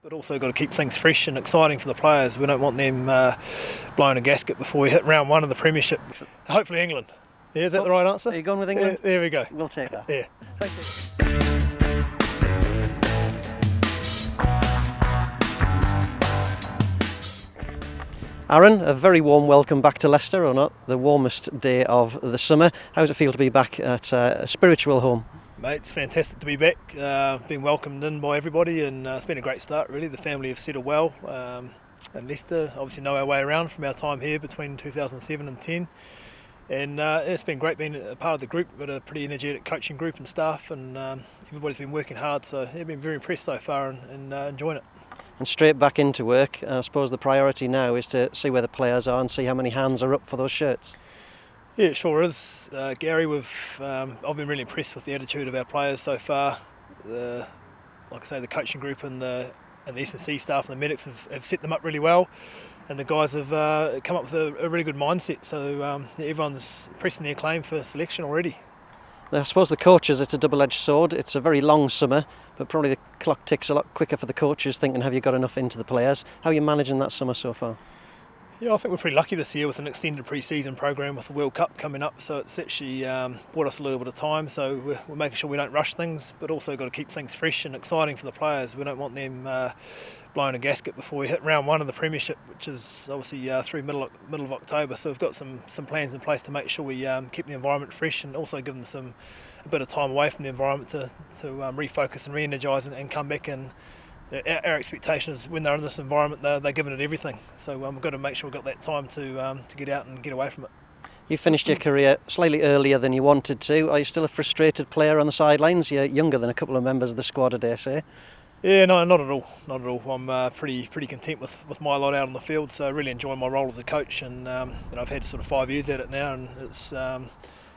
But also got to keep things fresh and exciting for the players. We don't want them blowing a gasket before we hit round one of the Premiership. Hopefully England. Yeah, is that the right answer? Are you going with England? Yeah, there we go. We'll take that. Yeah. Thank you. Aaron, a very warm welcome back to Leicester, or not the warmest day of the summer. How does it feel to be back at a spiritual home? Mate, it's fantastic to be back. Been welcomed in by everybody, and it's been a great start really. The family have settled well, and Leicester obviously know our way around from our time here between 2007 and 10. And it's been great being a part of the group. We've got a pretty energetic coaching group and staff, and everybody's been working hard, so I've been very impressed so far and enjoying it. And straight back into work. I suppose the priority now is to see where the players are and see how many hands are up for those shirts. Yeah, it sure is. Gary, I've been really impressed with the attitude of our players so far. Like I say, the coaching group and the S&C staff and the medics have set them up really well, and the guys have come up with a really good mindset. So everyone's pressing their claim for selection already. I suppose the coaches, it's a double-edged sword. It's a very long summer, but probably the clock ticks a lot quicker for the coaches, thinking, have you got enough into the players? How are you managing that summer so far? Yeah, I think we're pretty lucky this year with an extended pre-season program with the World Cup coming up, so it's actually bought us a little bit of time, so we're making sure we don't rush things, but also got to keep things fresh and exciting for the players. We don't want them blowing a gasket before we hit round one of the Premiership, which is obviously through middle of October, so we've got some plans in place to make sure we keep the environment fresh and also give them a bit of time away from the environment to refocus and re-energise and come back. And our expectation is when they're in this environment, they're giving it everything. So we've got to make sure we've got that time to get out and get away from it. You finished your career slightly earlier than you wanted to. Are you still a frustrated player on the sidelines? You're younger than a couple of members of the squad, I dare say. Yeah, no, not at all. Not at all. I'm pretty content with my lot out on the field. So I really enjoy my role as a coach, and I've had sort of 5 years at it now, and it's.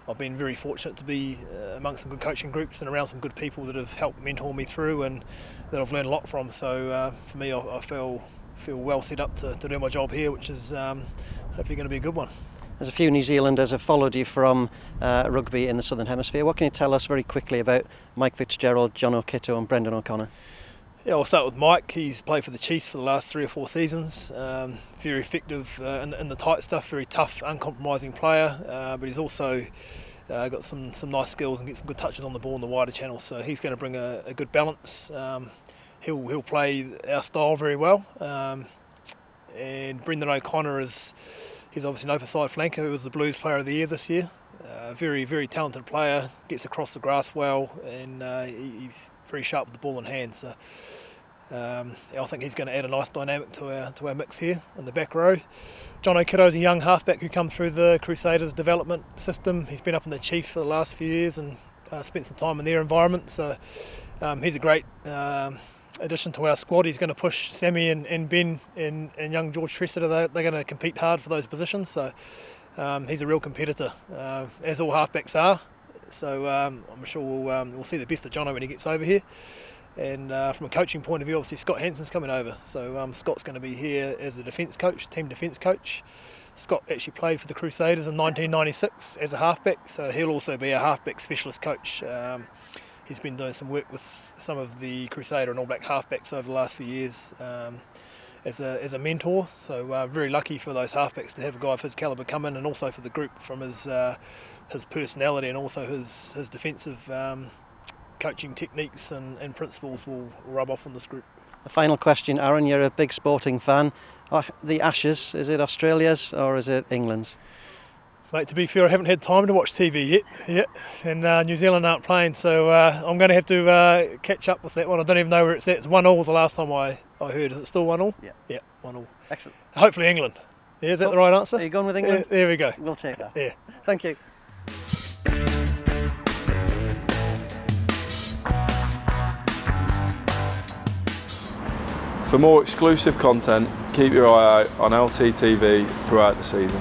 I've been very fortunate to be amongst some good coaching groups and around some good people that have helped mentor me through and that I've learned a lot from. So for me, I feel well set up to do my job here, which is hopefully going to be a good one. There's a few New Zealanders have followed you from rugby in the Southern Hemisphere. What can you tell us very quickly about Mike Fitzgerald, John O'Kitto and Brendan O'Connor? Yeah, I'll start with Mike. He's played for the Chiefs for the last 3 or 4 seasons. Very effective in the tight stuff, very tough, uncompromising player, but he's also got some nice skills and get some good touches on the ball in the wider channel, so he's going to bring a good balance. He'll play our style very well. And Brendan O'Connor he's obviously an open side flanker who was the Blues Player of the Year this year. Very, very talented player, gets across the grass well, and he's very sharp with the ball in hand. So I think he's going to add a nice dynamic to our mix here in the back row. John O'Kitto is a young halfback who come through the Crusaders development system. He's been up in the Chiefs for the last few years and spent some time in their environment. So he's a great addition to our squad. He's going to push Sammy and Ben and young George Tressiter. They're going to compete hard for those positions. So he's a real competitor, as all halfbacks are. So I'm sure we'll see the best of Jono when he gets over here. And from a coaching point of view, obviously Scott Hanson's coming over. So Scott's going to be here as a defence coach, team defence coach. Scott actually played for the Crusaders in 1996 as a halfback, so he'll also be a halfback specialist coach. He's been doing some work with some of the Crusader and All Black halfbacks over the last few years as a mentor. So very lucky for those halfbacks to have a guy of his calibre come in, and also for the group from his personality and also his defensive coaching techniques and principles will rub off on this group. A final question, Aaron, you're a big sporting fan. The Ashes, is it Australia's or is it England's? Mate, to be fair, I haven't had time to watch TV yet, and New Zealand aren't playing, so I'm going to have to catch up with that one. I don't even know where it's at. It's 1-1 the last time I heard. Is it still 1-1? Yeah, 1-1. Excellent. Hopefully England. Yeah, is that the right answer? Are you going with England? There we go. We'll take that. Yeah. Thank you. For more exclusive content, keep your eye out on LTTV throughout the season.